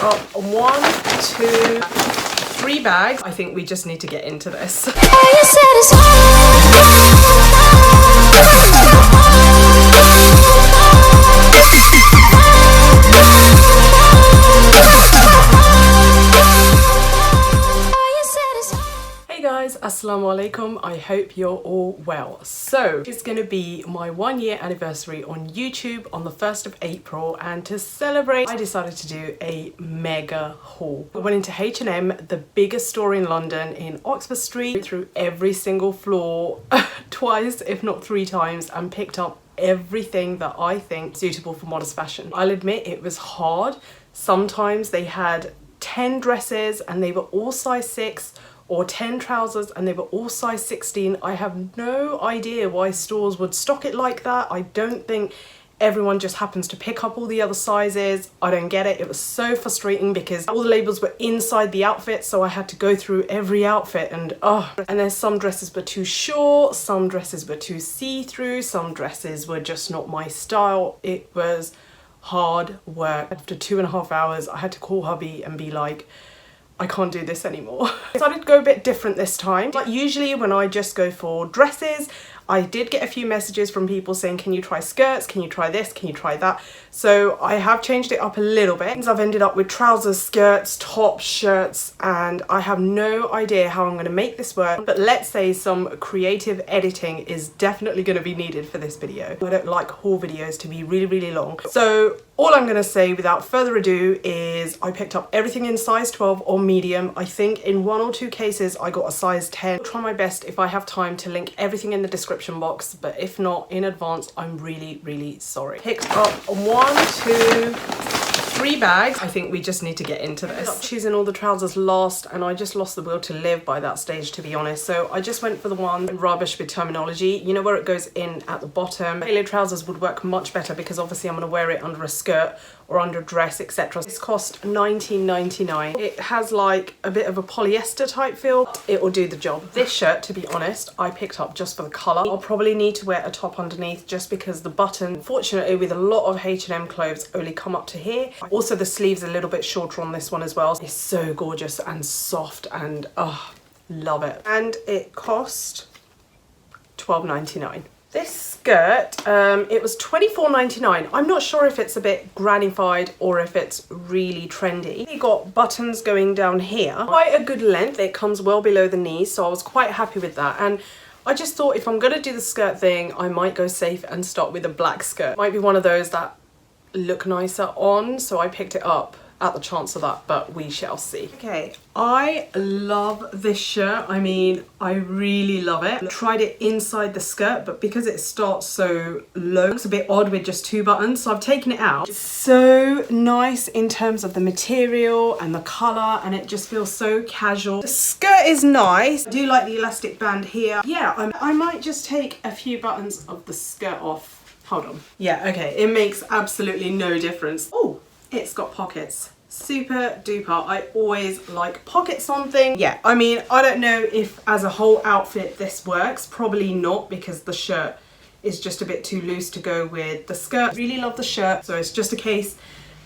picked up 1, 2, 3 bags. I think we just need to get into this. Assalamu alaikum, I hope you're all well. So it's going to be my 1-year anniversary on YouTube on the 1st of April, and to celebrate I decided to do a mega haul. I went into H&M, the biggest store in London, in Oxford Street, through every single floor twice if not 3 times, and picked up everything that I think suitable for modest fashion. I'll admit it was hard. Sometimes they had 10 dresses and they were all size 6, or 10 trousers and they were all size 16. I have no idea why stores would stock it like that. I don't think everyone just happens to pick up all the other sizes. I don't get it. It was so frustrating because all the labels were inside the outfit, so I had to go through every outfit and then some dresses were too short, some dresses were too see-through, some dresses were just not my style. It was hard work. After 2.5 hours, I had to call hubby and be like, I can't do this anymore. I decided to go a bit different this time. Like usually when I just go for dresses, I did get a few messages from people saying, can you try skirts? Can you try this? Can you try that? So I have changed it up a little bit. I've ended up with trousers, skirts, tops, shirts, and I have no idea how I'm going to make this work. But let's say some creative editing is definitely going to be needed for this video. I don't like haul videos to be really, really long. So all I'm going to say without further ado is I picked up everything in size 12 or medium. I think in 1 or 2 cases I got a size 10. I'll try my best if I have time to link everything in the description box, but if not, in advance, I'm really, really sorry. Picked up 1, 2, 3 bags. I think we just need to get into this. I'm choosing all the trousers last, and I just lost the will to live by that stage, to be honest. So I just went for the one rubbish with terminology. You know where it goes in at the bottom. Tailored trousers would work much better because obviously I'm going to wear it under a skirt or under a dress, etc. This cost £19.99. It has like a bit of a polyester type feel. It will do the job. This shirt, to be honest, I picked up just for the colour. I'll probably need to wear a top underneath just because the button, unfortunately with a lot of H&M clothes, only come up to here. Also the sleeves are a little bit shorter on this one as well. It's so gorgeous and soft and love it. And it cost £12.99. This skirt, it was £24.99. I'm not sure if it's a bit grannified or if it's really trendy. You got buttons going down here, quite a good length. It comes well below the knees, so I was quite happy with that. And I just thought if I'm gonna do the skirt thing, I might go safe and start with a black skirt. Might be one of those that look nicer on, so I picked it up at the chance of that, but we shall see. Okay, I love this shirt. I mean, I really love it. I tried it inside the skirt, but because it starts so low, it looks a bit odd with just 2 buttons, so I've taken it out. It's so nice in terms of the material and the colour, and it just feels so casual. The skirt is nice. I do like the elastic band here. Yeah, I might just take a few buttons of the skirt off. Hold on. Yeah, okay, it makes absolutely no difference. Oh, it's got pockets. Super duper. I always like pockets on things. Yeah, I mean, I don't know if as a whole outfit this works. Probably not, because the shirt is just a bit too loose to go with the skirt. Really love the shirt, so it's just a case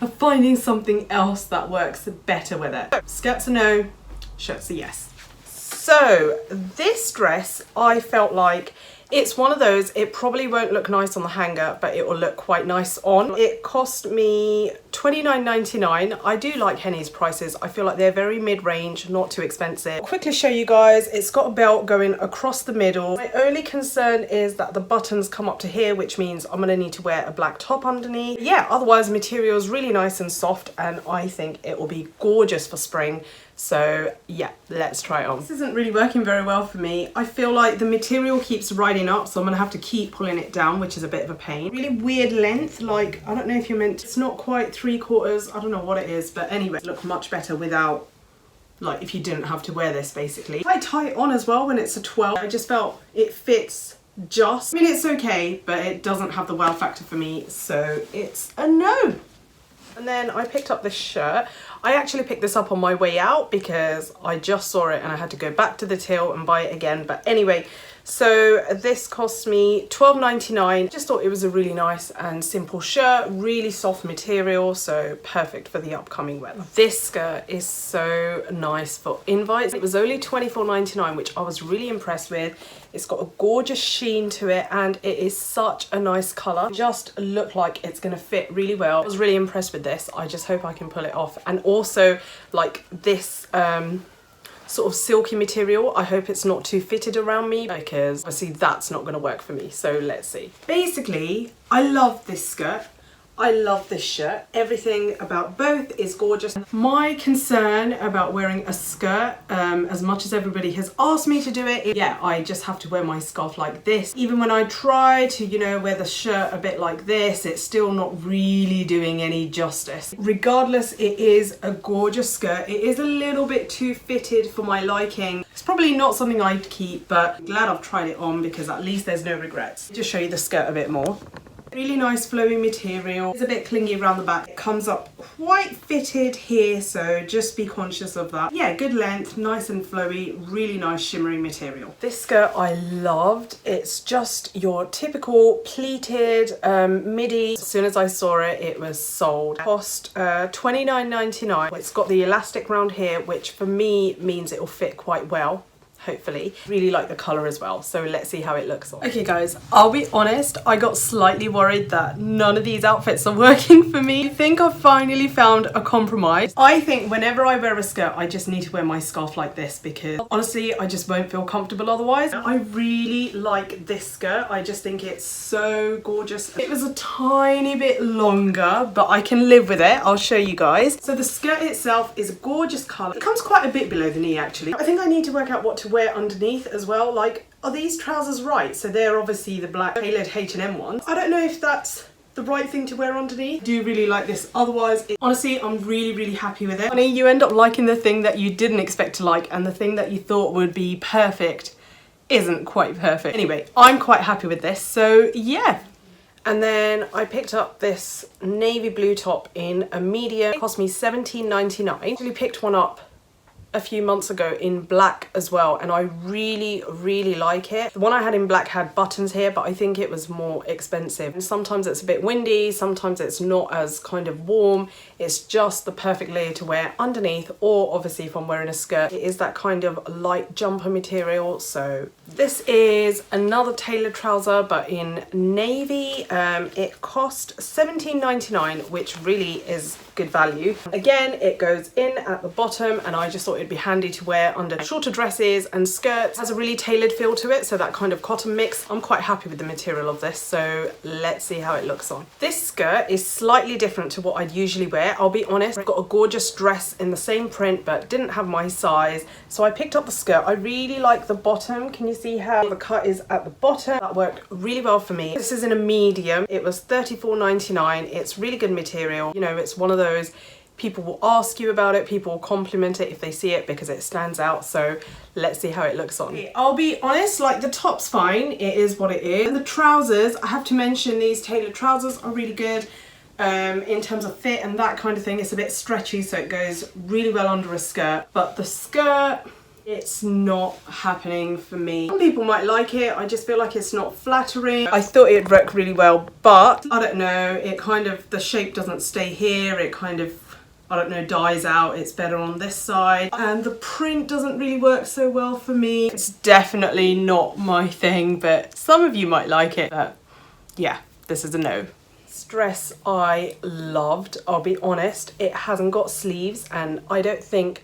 of finding something else that works better with it. So, skirts a no, shirts a yes. So this dress, I felt like it's one of those, it probably won't look nice on the hanger, but it will look quite nice on. It cost me £29.99. I do like Henny's prices. I feel like they're very mid-range, not too expensive. I'll quickly show you guys. It's got a belt going across the middle. My only concern is that the buttons come up to here, which means I'm gonna need to wear a black top underneath. Yeah, otherwise the material is really nice and soft, and I think it will be gorgeous for spring. So yeah, let's try it on. This isn't really working very well for me. I feel like the material keeps riding up, so I'm gonna have to keep pulling it down, which is a bit of a pain. Really weird length, like, I don't know if you meant, it's not quite 3/4, I don't know what it is, but anyway, it looked much better without, like, if you didn't have to wear this basically. I tie it on as well when it's a 12. I just felt it fits just. I mean, it's okay, but it doesn't have the wow factor for me, so it's a no. And then I picked up this shirt. I actually picked this up on my way out because I just saw it and I had to go back to the till and buy it again. But anyway, So this cost me £12.99. Just thought it was a really nice and simple shirt, really soft material, so perfect for the upcoming weather. This skirt is so nice for invites. It was only £24.99, which I was really impressed with. It's got a gorgeous sheen to it and it is such a nice colour. Just look like it's going to fit really well. I was really impressed with this. I just hope I can pull it off. And also like this sort of silky material, I hope it's not too fitted around me, because obviously that's not going to work for me. So let's see. Basically, I love this skirt. I love this shirt. Everything about both is gorgeous. My concern about wearing a skirt, as much as everybody has asked me to do it, yeah, I just have to wear my scarf like this. Even when I try to, you know, wear the shirt a bit like this, it's still not really doing any justice. Regardless, it is a gorgeous skirt. It is a little bit too fitted for my liking. It's probably not something I'd keep, but I'm glad I've tried it on because at least there's no regrets. Just show you the skirt a bit more. Really nice flowy material. It's a bit clingy around the back. It comes up quite fitted here, so just be conscious of that. Yeah, good length, nice and flowy, really nice shimmery material. This skirt I loved. It's just your typical pleated midi. As soon as I saw it, it was sold. It cost £29.99. It's got the elastic round here, which for me means it will fit quite well. Hopefully. Really like the colour as well, so let's see how it looks on. Okay guys, I'll be honest, I got slightly worried that none of these outfits are working for me. I think I've finally found a compromise. I think whenever I wear a skirt, I just need to wear my scarf like this because honestly, I just won't feel comfortable otherwise. I really like this skirt. I just think it's so gorgeous. It was a tiny bit longer, but I can live with it. I'll show you guys. So the skirt itself is a gorgeous colour. It comes quite a bit below the knee actually. I think I need to work out what to wear underneath as well. Like, are these trousers right? So they're obviously the black tailored H&M ones. I don't know if that's the right thing to wear underneath. I do really like this. Otherwise, honestly, I'm really happy with it. Funny, you end up liking the thing that you didn't expect to like, and the thing that you thought would be perfect isn't quite perfect. Anyway, I'm quite happy with this, so yeah. And then I picked up this navy blue top in a medium. It cost me £17.99. I actually picked one up a few months ago in black as well, and I really like it. The one I had in black had buttons here, but I think it was more expensive. And sometimes it's a bit windy, sometimes it's not as kind of warm. It's just the perfect layer to wear underneath, or obviously if I'm wearing a skirt, it is that kind of light jumper material. So this is another tailored trouser, but in navy. It cost £17.99, which really is good value. Again, it goes in at the bottom, and I just thought it'd be handy to wear under shorter dresses and skirts. It has a really tailored feel to it, so that kind of cotton mix. I'm quite happy with the material of this, so let's see how it looks on. This skirt is slightly different to what I'd usually wear. I'll be honest, I've got a gorgeous dress in the same print but didn't have my size, so I picked up the skirt. I really like the bottom. Can you see how the cut is at the bottom? That worked really well for me. This is in a medium. It was $34.99. It's really good material. You know, it's one of those people will ask you about it, people will compliment it if they see it because it stands out. So let's see how it looks on. I'll be honest, like the top's fine, it is what it is. And the trousers, I have to mention, these tailored trousers are really good in terms of fit and that kind of thing. It's a bit stretchy, so it goes really well under a skirt, but the skirt, it's not happening for me. Some people might like it, I just feel like it's not flattering. I thought it'd work really well, but I don't know, it kind of, the shape doesn't stay here, it kind of, I don't know, dies out. It's better on this side, and the print doesn't really work so well for me. It's definitely not my thing, but some of you might like it, but yeah, this is a no. This dress I loved, I'll be honest. It hasn't got sleeves, and I don't think,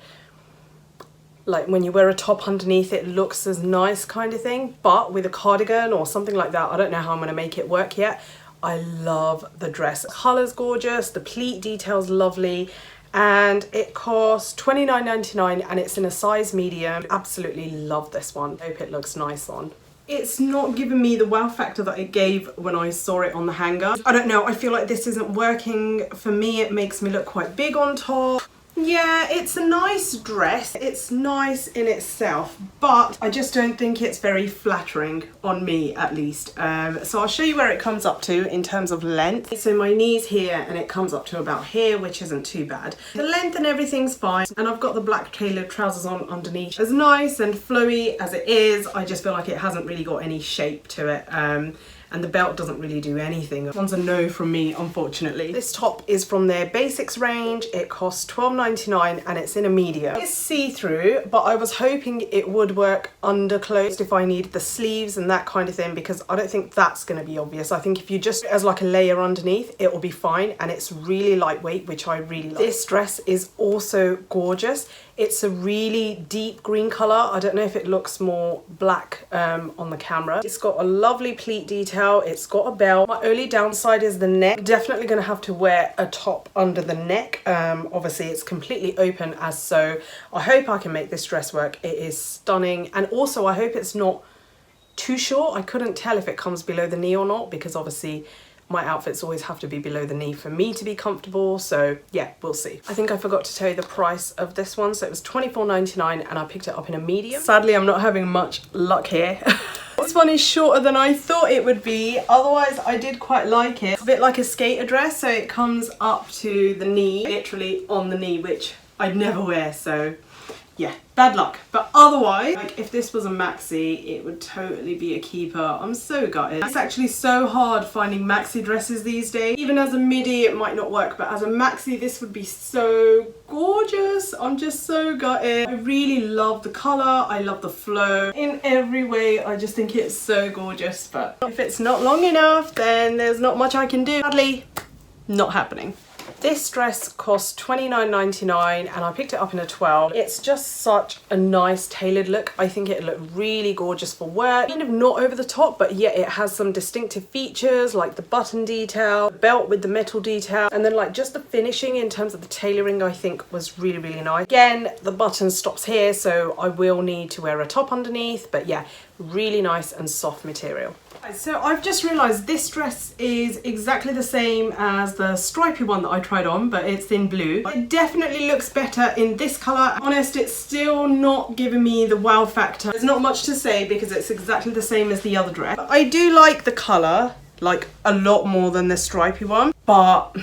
like when you wear a top underneath, it looks as nice kind of thing, but with a cardigan or something like that, I don't know how I'm gonna make it work yet. I love the dress. The colour's gorgeous, the pleat detail's lovely, and it costs $29.99 and it's in a size medium. Absolutely love this one. Hope it looks nice on. It's not giving me the wow factor that it gave when I saw it on the hanger. I don't know, I feel like this isn't working for me. It makes me look quite big on top. Yeah, it's a nice dress. It's nice in itself, but I just don't think it's very flattering on me, at least. So I'll show you where it comes up to in terms of length. So my knee's here and it comes up to about here, which isn't too bad. The length and everything's fine. And I've got the black tailored trousers on underneath. As nice and flowy as it is, I just feel like it hasn't really got any shape to it. And the belt doesn't really do anything. This one's a no from me, unfortunately. This top is from their basics range. It costs $12.99 and it's in a medium. It's see-through, but I was hoping it would work under clothes if I needed the sleeves and that kind of thing, because I don't think that's gonna be obvious. I think if you just as like a layer underneath, it will be fine, and it's really lightweight, which I really like. This dress is also gorgeous. It's a really deep green colour. I don't know if it looks more black on the camera. It's got a lovely pleat detail. It's got a belt. My only downside is the neck. Definitely going to have to wear a top under the neck. Obviously, it's completely open as so. I hope I can make this dress work. It is stunning. And also, I hope it's not too short. I couldn't tell if it comes below the knee or not, because obviously my outfits always have to be below the knee for me to be comfortable, so yeah, we'll see. I think I forgot to tell you the price of this one. So it was $24.99 and I picked it up in a medium. Sadly, I'm not having much luck here. This one is shorter than I thought it would be. Otherwise, I did quite like it. It's a bit like a skater dress, so it comes up to the knee, literally on the knee, which I'd never wear, so yeah, bad luck. But otherwise, like if this was a maxi, it would totally be a keeper. I'm so gutted. It's actually so hard finding maxi dresses these days. Even as a midi, it might not work, but as a maxi, this would be so gorgeous. I'm just so gutted. I really love the color. I love the flow. In every way, I just think it's so gorgeous. But if it's not long enough, then there's not much I can do. Sadly, not happening. This dress cost $29.99 and I picked it up in a 12. It's just such a nice tailored look. I think it looked really gorgeous for work. Kind of not over the top, but yet it has some distinctive features like the button detail, the belt with the metal detail, and then like just the finishing in terms of the tailoring I think was really, really nice. Again, the button stops here, so I will need to wear a top underneath, but yeah, really nice and soft material. So I've just realised this dress is exactly the same as the stripy one that I tried on, but it's in blue. It definitely looks better in this colour. Honest, it's still not giving me the wow factor. There's not much to say because it's exactly the same as the other dress. But I do like the colour, like a lot more than the stripy one, but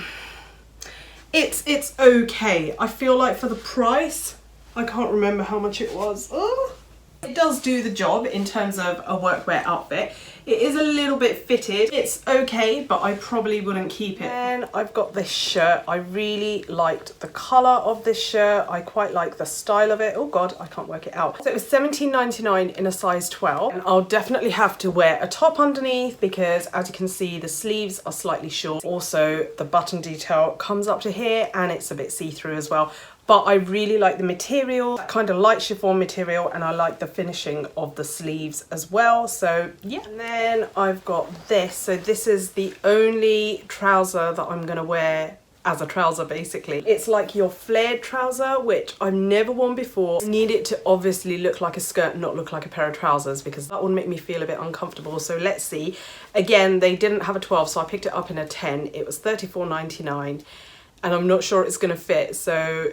it's okay. I feel like for the price, I can't remember how much it was. Oh. It does do the job in terms of a workwear outfit. It is a little bit fitted. It's okay, but I probably wouldn't keep it. And I've got this shirt. I really liked the colour of this shirt. I quite like the style of it. Oh God, I can't work it out. So it was $17.99 in a size 12. And I'll definitely have to wear a top underneath because as you can see, the sleeves are slightly short. Also, the button detail comes up to here and it's a bit see-through as well. But I really like the material, kind of light chiffon material, and I like the finishing of the sleeves as well. So yeah. And then I've got this. So this is the only trouser that I'm gonna wear as a trouser basically. It's like your flared trouser, which I've never worn before. I need it to obviously look like a skirt, not look like a pair of trousers, because that would make me feel a bit uncomfortable. So let's see. Again, they didn't have a 12, so I picked it up in a 10. It was $34.99, and I'm not sure it's gonna fit. So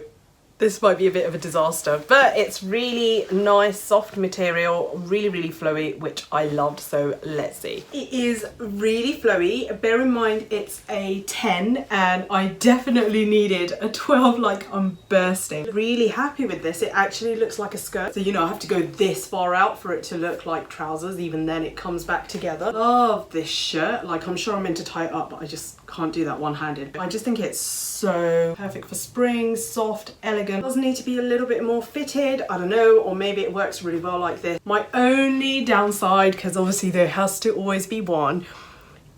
this might be a bit of a disaster, but it's really nice, soft material, really, really flowy, which I loved, so let's see. It is really flowy. Bear in mind it's a 10 and I definitely needed a 12, like I'm bursting. Really happy with this. It actually looks like a skirt. So, you know, I have to go this far out for it to look like trousers. Even then it comes back together. Love this shirt. Like, I'm sure I'm meant to tie it up, but I just can't do that one-handed. I just think it's so perfect for spring, soft, elegant. It does need to be a little bit more fitted, I don't know, or maybe it works really well like this. My only downside, because obviously there has to always be one,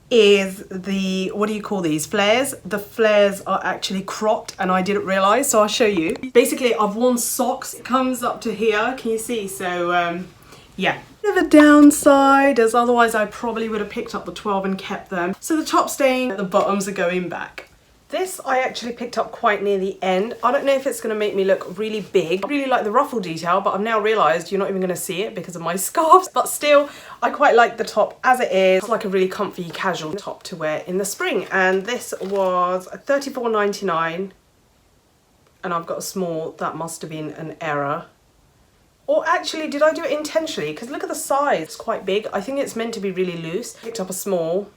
is the, what do you call these, flares? The flares are actually cropped and I didn't realise, so I'll show you. Basically, I've worn socks. It comes up to here, can you see? So yeah. Bit of a downside, as otherwise I probably would have picked up the 12 and kept them. So the top's staying, the bottoms are going back. This I actually picked up quite near the end. I don't know if it's going to make me look really big. I really like the ruffle detail, but I've now realised you're not even going to see it because of my scarves. But still, I quite like the top as it is. It's like a really comfy, casual top to wear in the spring. And this was $34.99. and I've got a small. That must have been an error. Or actually, did I do it intentionally? Because look at the size, it's quite big. I think it's meant to be really loose. Picked up a small.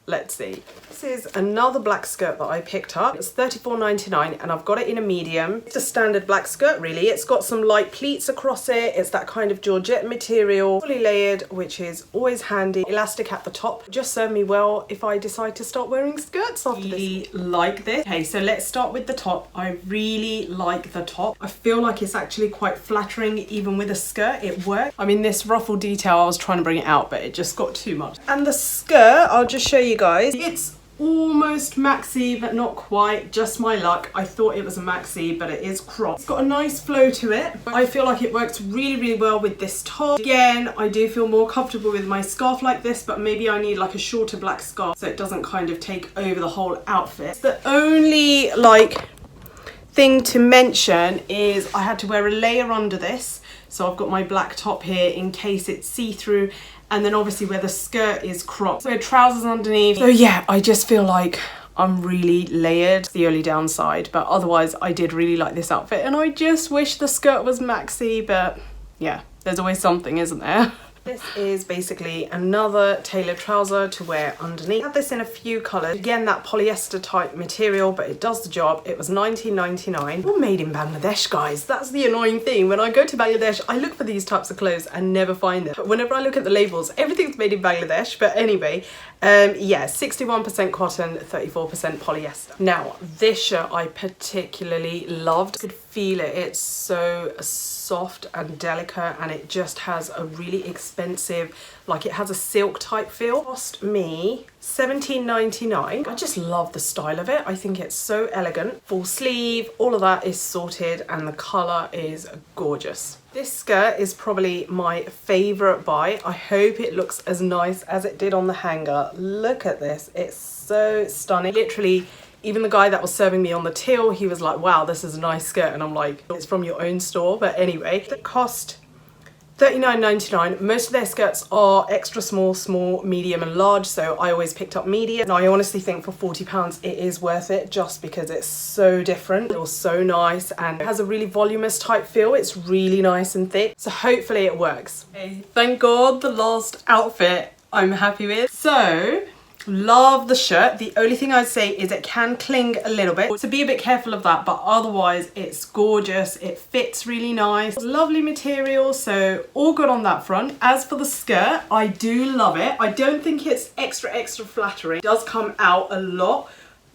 Let's see. This is another black skirt that I picked up. It's $34.99 and I've got it in a medium. It's a standard black skirt really. It's got some light pleats across it. It's that kind of georgette material, fully layered, which is always handy. Elastic at the top. Just serve me well if I decide to start wearing skirts after this. Like this. Okay, so let's start with the top. I really like the top. I feel like it's actually quite flattering even with a skirt. It works. I mean, this ruffle detail, I was trying to bring it out, but it just got too much. And the skirt, I'll just show you guys. It's almost maxi, but not quite. Just my luck. I thought it was a maxi, but it is cropped. It's got a nice flow to it. I feel like it works really, really well with this top. Again, I do feel more comfortable with my scarf like this, but maybe I need like a shorter black scarf so it doesn't kind of take over the whole outfit. The only like thing to mention is I had to wear a layer under this. So I've got my black top here in case it's see-through. And then obviously where the skirt is cropped. So trousers underneath. So yeah, I just feel like I'm really layered. The only downside, but otherwise I did really like this outfit. And I just wish the skirt was maxi, but yeah, there's always something, isn't there? This is basically another tailored trouser to wear underneath. I had this in a few colours. Again, that polyester type material, but it does the job. It was $19.99. All made in Bangladesh, guys. That's the annoying thing. When I go to Bangladesh, I look for these types of clothes and never find them. But whenever I look at the labels, everything's made in Bangladesh. But anyway, yeah, 61% cotton, 34% polyester. Now, this shirt I particularly loved. I could feel it. It's so soft and delicate, and it just has a really expensive, like it has a silk type feel. Cost me $17.99. I just love the style of it. I think it's so elegant. Full sleeve, all of that is sorted, and the colour is gorgeous. This skirt is probably my favourite buy. I hope it looks as nice as it did on the hanger. Look at this, it's so stunning. Literally, even the guy that was serving me on the till, he was like, wow, this is a nice skirt. And I'm like, it's from your own store. But anyway, it cost $39.99. Most of their skirts are extra small, small, medium and large. So I always picked up medium. And I honestly think for £40, it is worth it just because it's so different. It was so nice and it has a really voluminous type feel. It's really nice and thick. So hopefully it works. Okay, thank God, the last outfit I'm happy with. So, love the shirt. The only thing I'd say is it can cling a little bit, so be a bit careful of that, but otherwise it's gorgeous. It fits really nice. Lovely material, so all good on that front. As for the skirt, I do love it. I don't think it's extra flattering. It does come out a lot,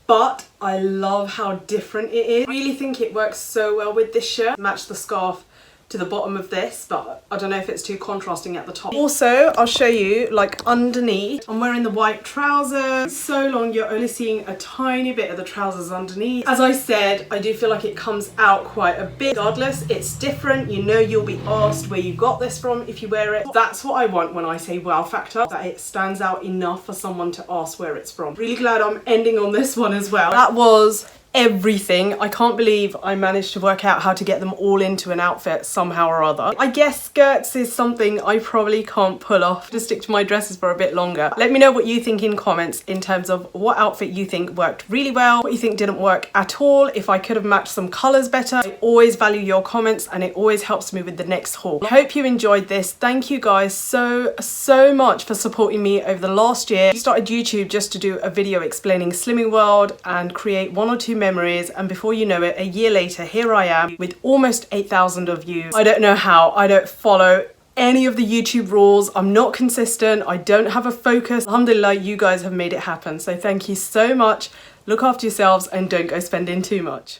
but I love how different it is. I really think it works so well with this shirt. Match the scarf to the bottom of this, but I don't know if it's too contrasting at the top. Also, I'll show you like underneath. I'm wearing the white trousers. It's so long, you're only seeing a tiny bit of the trousers underneath. As I said, I do feel like it comes out quite a bit. Regardless, it's different. You know you'll be asked where you got this from if you wear it. That's what I want when I say wow factor, that it stands out enough for someone to ask where it's from. Really glad I'm ending on this one as well. That was everything. I can't believe I managed to work out how to get them all into an outfit somehow or other. I guess skirts is something I probably can't pull off. Just stick to my dresses for a bit longer. Let me know what you think in comments in terms of what outfit you think worked really well, what you think didn't work at all, if I could have matched some colours better. I always value your comments and it always helps me with the next haul. I hope you enjoyed this. Thank you guys so much for supporting me over the last year. I started YouTube just to do a video explaining Slimming World and create 1 or 2 memories, and before you know it, a year later, here I am with almost 8,000 views. I don't know how. I don't follow any of the YouTube rules. I'm not consistent. I don't have a focus. Alhamdulillah, you guys have made it happen. So thank you so much. Look after yourselves and don't go spending too much.